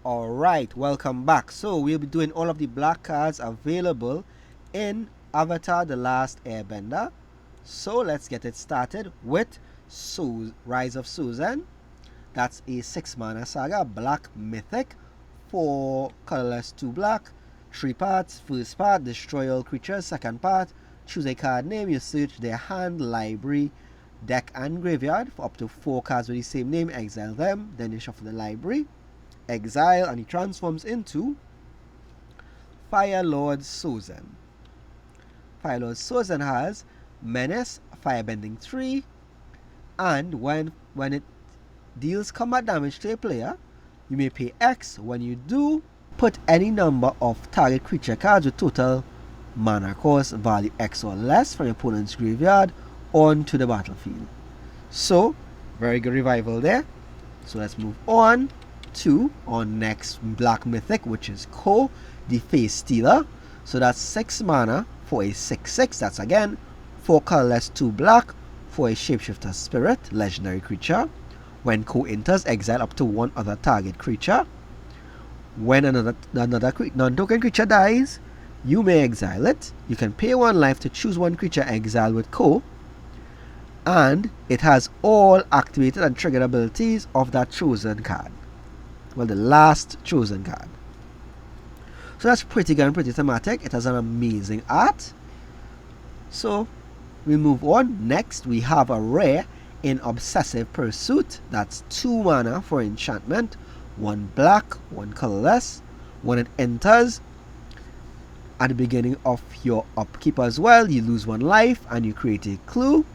Alright, welcome back. So we'll be doing all of the black cards available in Avatar The Last Airbender. So let's get it started with Rise of Sozin. That's a 6 mana saga, black mythic, 4 colorless, 2 black, 3 parts. First part, destroy all creatures. Second part, choose a card name. You search their hand, library, deck and graveyard for up to 4 cards with the same name, exile them, then you shuffle the library, exile, and he transforms into Fire Lord Sozin. Fire Lord Sozin has Menace, Firebending 3, and when it deals combat damage to a player, you may pay X. When you do, put any number of target creature cards with total mana cost value X or less from your opponent's graveyard onto the battlefield. So, very good revival there. So let's move on to our next black mythic, which is Kho the Face Stealer. So that's 6 mana for a 6/6. That's again 4 colorless, 2 black for a shapeshifter spirit, legendary creature. When Kho enters, exile up to 1 other target creature. When another non-token creature dies, you may exile it. You can pay 1 life to choose 1 creature exiled with Kho, and it has all activated and triggered abilities of that chosen card. Well, the last chosen card. So that's pretty good and pretty thematic. It has an amazing art. So we move on. Next we have a rare in Obsessive Pursuit. That's 2 mana for enchantment, 1 black, 1 colorless. When it enters, at the beginning of your upkeep as well, you lose 1 life and you create a clue.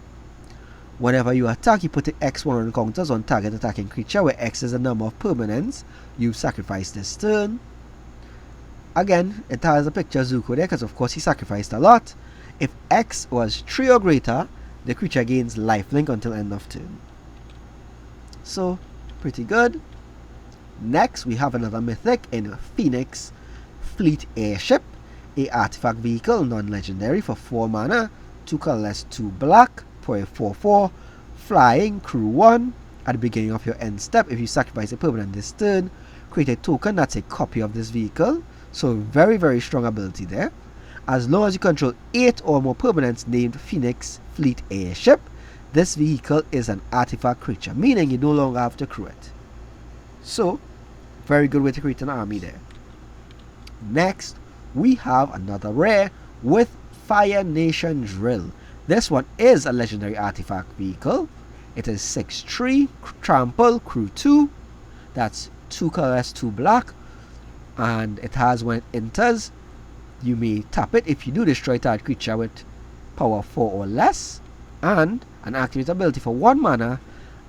Whenever you attack, you put the X1 on counters on target attacking creature, where X is the number of permanents you've sacrificed this turn. Again, it has a picture of Zuko there, because of course he sacrificed a lot. If X was 3 or greater, the creature gains lifelink until end of turn. So, pretty good. Next, we have another mythic in Phoenix Fleet Airship, a artifact vehicle, non-legendary, for 4 mana, 2 colorless, 2 black, for a 4/4, flying, crew 1. At the beginning of your end step, if you sacrifice a permanent this turn, create a token that's a copy of this vehicle. So very, very strong ability there. As long as you control 8 or more permanents named Phoenix Fleet Airship, this vehicle is an artifact creature, meaning you no longer have to crew it. So, very good way to create an army there. Next, we have another rare with Fire Nation Drill. This one is a legendary artifact vehicle. It is 6/3, trample, crew 2. That's 2 colorless, 2 black. And it has, when it enters, you may tap it. If you do, destroy target creature with power 4 or less. And an activate ability for 1 mana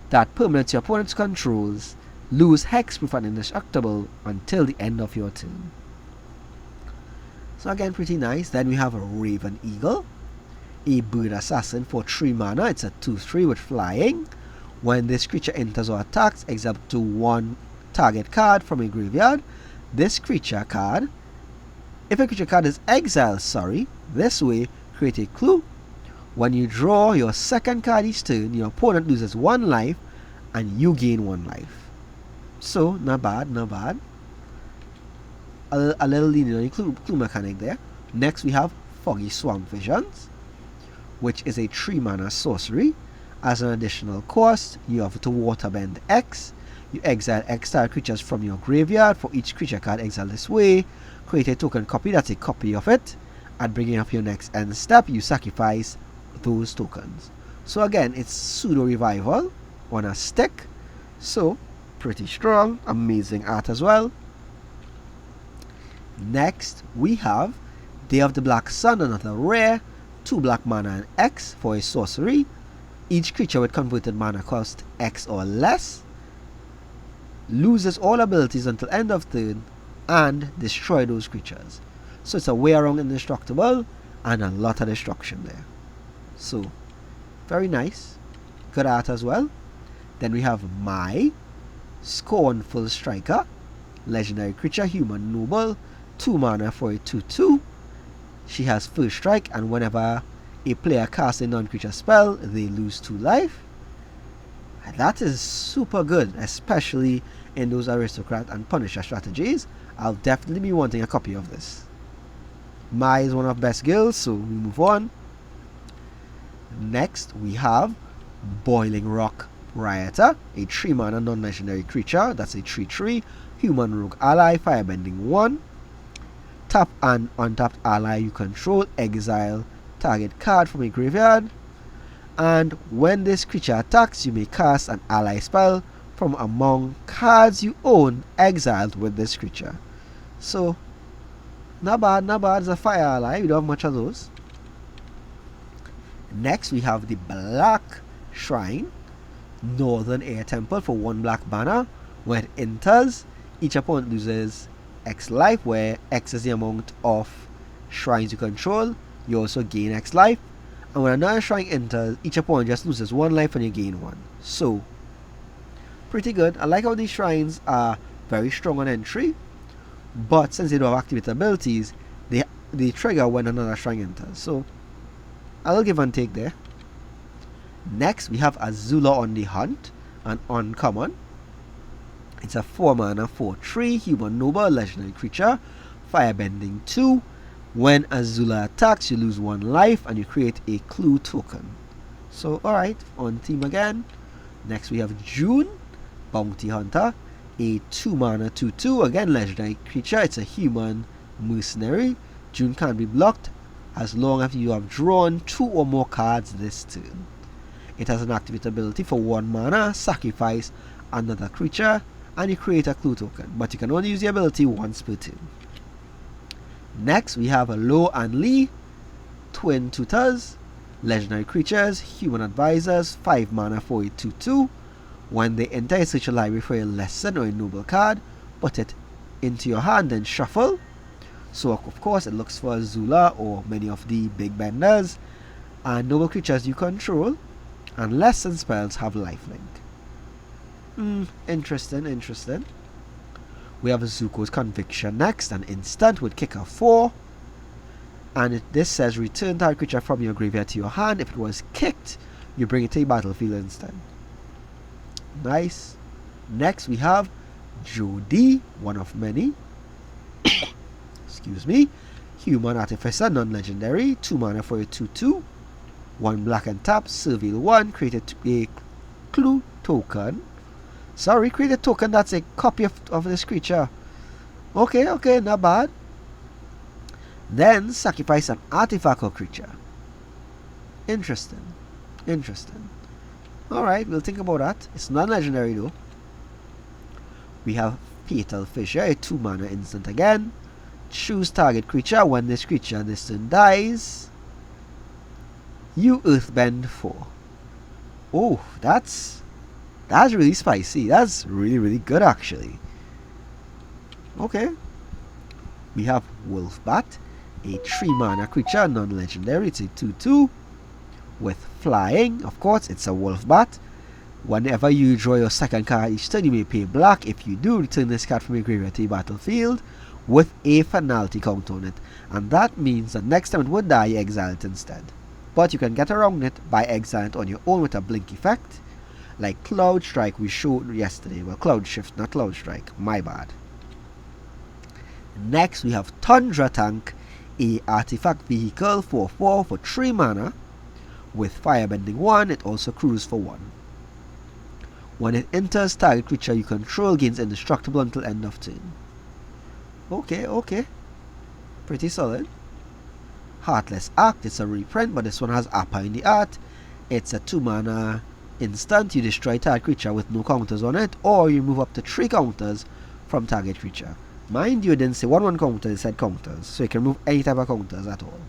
that permanents your opponent's controls lose hexproof and indestructible until the end of your turn. So again, pretty nice. Then we have a Raven Eagle, a bird assassin for 3 mana. It's a 2/3 with flying. When this creature enters or attacks, exile up to 1 target card from a graveyard. This creature card, if a creature card is exiled, this way, create a clue. When you draw your second card each turn, your opponent loses 1 life and you gain 1 life. So, not bad, not bad. A little lenient on the clue mechanic there. Next we have Foggy Swamp Visions, which is a 3 mana sorcery. As an additional cost, you have to waterbend X. You exile X target creatures from your graveyard. For each creature card exiled this way, create a token copy that's a copy of it. At beginning of your next end step, you sacrifice those tokens. So again, it's pseudo revival on a stick. So pretty strong, amazing art as well. Next, we have Day of the Black Sun, another rare, 2 black mana and X for a sorcery. Each creature with converted mana cost X or less loses all abilities until end of turn and destroy those creatures. So it's a way around indestructible and a lot of destruction there. So, very nice. Good art as well. Then we have Mai Scornful Striker, legendary creature, human noble, 2 mana for a 2/2. She has first strike, and whenever a player casts a non-creature spell, they lose 2 life. That is super good, especially in those aristocrat and punisher strategies. I'll definitely be wanting a copy of this. Mai is one of best girls, so we move on. Next we have Boiling Rock Rioter, a 3-mana non-legendary creature. That's a 3/3 human rogue ally, firebending 1. Tap an untapped ally you control, exile target card from a graveyard, and when this creature attacks, you may cast an ally spell from among cards you own exiled with this creature. So, not bad, not bad. It's a fire ally, we don't have much of those. Next, we have the Black Shrine, Northern Air Temple for 1 black banner. When it enters, each opponent loses X life, where X is the amount of shrines you control. You also gain X life. And when another shrine enters, each opponent just loses 1 life and you gain 1. So, pretty good. I like how these shrines are very strong on entry, but since they don't have activate abilities, they trigger when another shrine enters. So, I'll give and take there. Next, we have Azula on the Hunt, an uncommon. It's a 4-mana 4/3 human noble legendary creature, firebending 2. When Azula attacks, you lose 1 life and you create a clue token. So, alright, on team again. Next, we have June, Bounty Hunter, a 2-mana 2/2, again legendary creature. It's a human mercenary. June can't be blocked as long as you have drawn 2 or more cards this turn. It has an activate ability for 1 mana, sacrifice another creature, and you create a clue token, but you can only use the ability once per turn. Next, we have a Lo and Li Twin Tutors, legendary creatures, human advisors, 5 mana for a 2/2. When they enter a search library for a lesson or a noble card, put it into your hand and shuffle. So of course it looks for Azula or many of the big benders and noble creatures you control, and lesson spells have lifelink. Interesting. We have Zuko's Conviction next, an instant with kicker 4. And this says return target creature from your graveyard to your hand. If it was kicked, you bring it to a battlefield instead. Nice. Next we have Jodie, one of many. Excuse me. Human Artificer, non-legendary, 2 mana for a 2/2. 1 black and tap, surveil 1, created a clue token. Sorry, create a token that's a copy of this creature. Okay, not bad. Then sacrifice an artifact or creature. Interesting. Alright, we'll think about that. It's non-legendary though. We have Fatal Fissure, a 2 mana instant again. Choose target creature. When this creature this turn dies, you earthbend 4. Oh, that's really spicy. That's really good actually. Okay. We have Wolfbat, a 3 mana creature, non-legendary. It's a 2/2 with flying. Of course, it's a Wolfbat. Whenever you draw your second card each turn, you may pay black. If you do, return this card from your graveyard to the battlefield with a penalty count on it. And that means that next time it would die, you exile it instead. But you can get around it by exiling it on your own with a blink effect, like Cloud Strike we showed yesterday. Well, Cloud Shift, not Cloud Strike. My bad. Next, we have Tundra Tank, a artifact vehicle 4/4 for 3 mana with firebending 1. It also cruises for 1. When it enters, target creature you control gains indestructible until end of turn. Okay. Pretty solid. Heartless Act, it's a reprint, but this one has Appa in the art. It's a 2 mana instant. You destroy target creature with no counters on it, or you move up to 3 counters from target creature. Mind you, it didn't say 1/1 counters, it said counters, so you can remove any type of counters at all.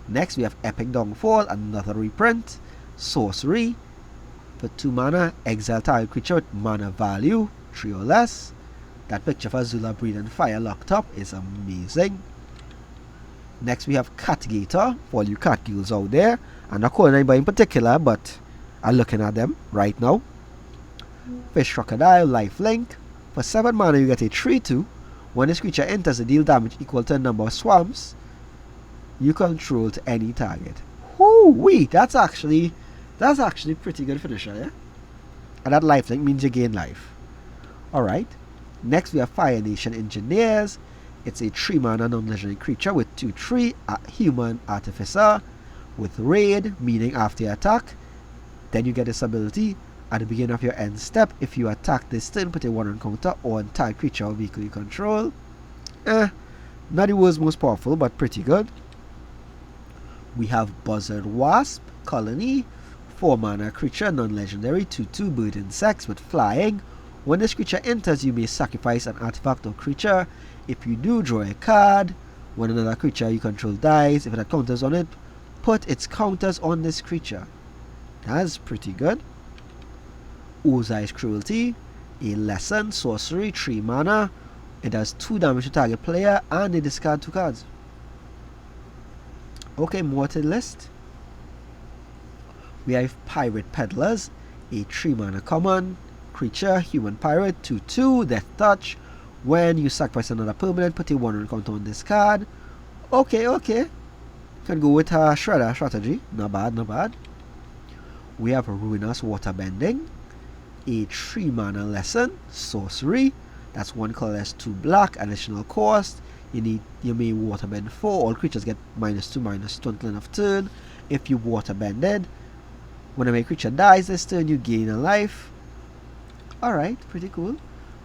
Next, we have Epic Downfall, another reprint. Sorcery, for 2 mana, exile target creature with mana value 3 or less. That picture of Azula breathing fire locked up is amazing. Next, we have Cat-Gator, for all you cat girls out there. I'm not calling anybody in particular, but I'm looking at them right now. Fish Crocodile, lifelink. For 7 mana, you get a 3/2. When this creature enters, it deal damage equal to the number of swamps you control to any target. Whoo-wee, that's actually That's actually pretty good finisher, yeah? And that lifelink means you gain life. Alright. Next we have Fire Nation Engineers. It's a 3-mana non-legendary creature with 2/3 human artificer with raid, meaning after you attack, then you get this ability. At the beginning of your end step, if you attack this turn, put a 1 on counter on target creature or vehicle you control. Not the world's most powerful, but pretty good. We have Buzzard-Wasp Colony, 4-mana creature, non-legendary, 2/2 bird insects with flying. When this creature enters, you may sacrifice an artifact or creature. If you do, draw a card. When another creature you control dies, if it has counters on it, put its counters on this creature. That's pretty good. Ozai's Cruelty, a lesson, sorcery, 3 mana. It does 2 damage to target player and they discard 2 cards. Okay, more to the list. We have Pirate Peddlers, a 3 mana common creature, human pirate, 2/2, death touch. When you sacrifice another permanent, put a 1 on counter on this card. Okay. Can go with a Shredder strategy. Not bad, not bad. We have Ruinous Waterbending, a 3 mana lesson, sorcery. That's 1 colorless, 2 black, additional cost. You may waterbend 4. All creatures get -2/-2 until end of turn. If you waterbended, whenever a creature dies this turn, you gain a life. Alright, pretty cool.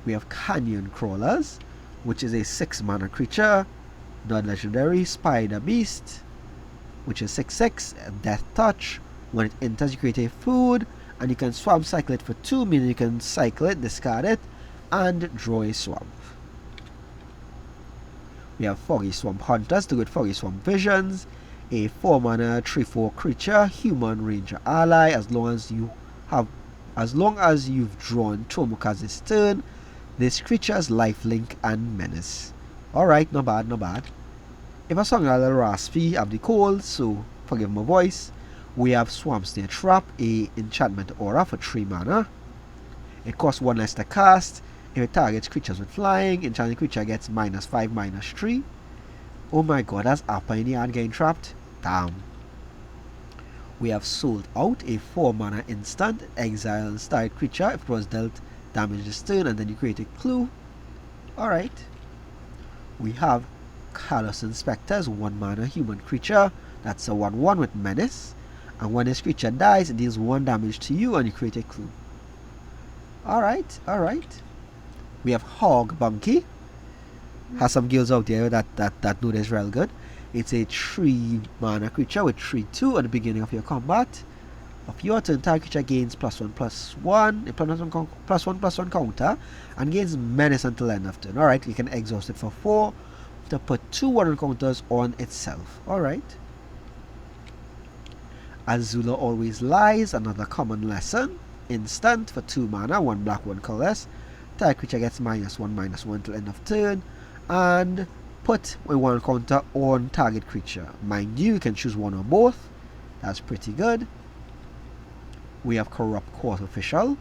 We have Canyon Crawlers, which is a 6 mana creature, non-legendary, Spider Beast, which is 6/6, death touch. When it enters, you create a food, and you can swamp cycle it for 2, meaning you can cycle it, discard it, and draw a swamp. We have Foggy Swamp Hunters to go with Foggy Swamp Visions, a 4 mana 3/4 creature, human ranger ally. As long as you've drawn 2 cards this turn, this creature's lifelink and menace. Alright, not bad, not bad. If I sound a little raspy, I have the cold, so forgive my voice. We have Swampsnare Trap, a enchantment aura for 3 mana. It costs 1 less to cast. If it targets creatures with flying, enchanted creature gets -5/-3. Oh my god, that's Appa in the hand getting trapped. Damn. We have Sold Out, a 4 mana instant, exile style creature. If it was dealt damage this turn, and then you create a clue. Alright. We have Callous Inspector, 1 mana human creature. That's a 1/1 with menace. And when this creature dies, it deals 1 damage to you and you create a clue. Alright. We have Hog-Monkey. Has some girls out there that know this real good. It's a 3 mana creature with 3/2 at the beginning of your combat. Of your turn, target creature gains +1/+1, a +1/+1 counter, and gains menace until end of turn. Alright, you can exhaust it for 4 to put 2 1 counters on itself. Alright. Azula Always Lies, another common lesson. Instant for 2 mana, 1 black, 1 colorless. Target creature gets -1/-1 till end of turn. And put a 1 counter on target creature. Mind you can choose 1 or both. That's pretty good. We have Corrupt Court Official,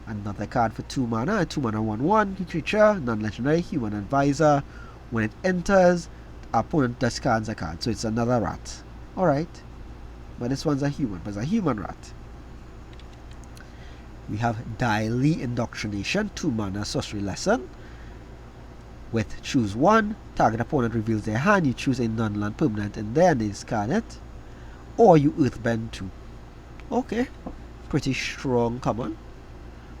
another card for 2 mana, a 2 mana 1/1 creature, non-legendary, human advisor. When it enters, the opponent discards a card, so it's another rat. Alright, but this one's a human, but it's a human rat. We have Dai Li Indoctrination, 2 mana sorcery lesson. With choose 1, target opponent reveals their hand, you choose a non-land permanent in there and they discard it. Or you earthbend 2. Okay, pretty strong common.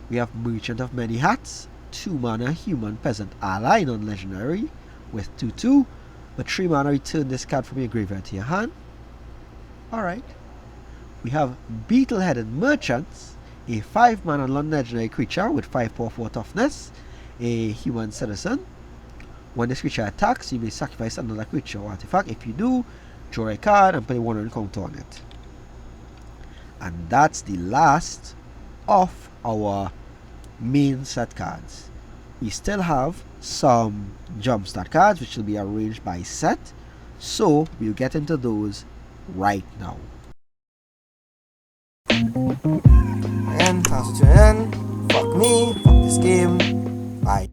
We have Merchant of Many Hats, 2 mana human peasant ally, non-legendary, with 2/2. With 3 mana, return this card from your graveyard to your hand. Alright. We have Beetle-Headed Merchants, a 5 mana non-legendary creature with 5 power 4 toughness, a human citizen. When this creature attacks, you may sacrifice another creature or artifact. If you do, draw a card and put a 1 on counter on it. And that's the last of our main set cards. We still have some jumpstart cards which will be arranged by set, so we'll get into those right now. And thanks for tuning in. Fuck me, fuck this game. Bye.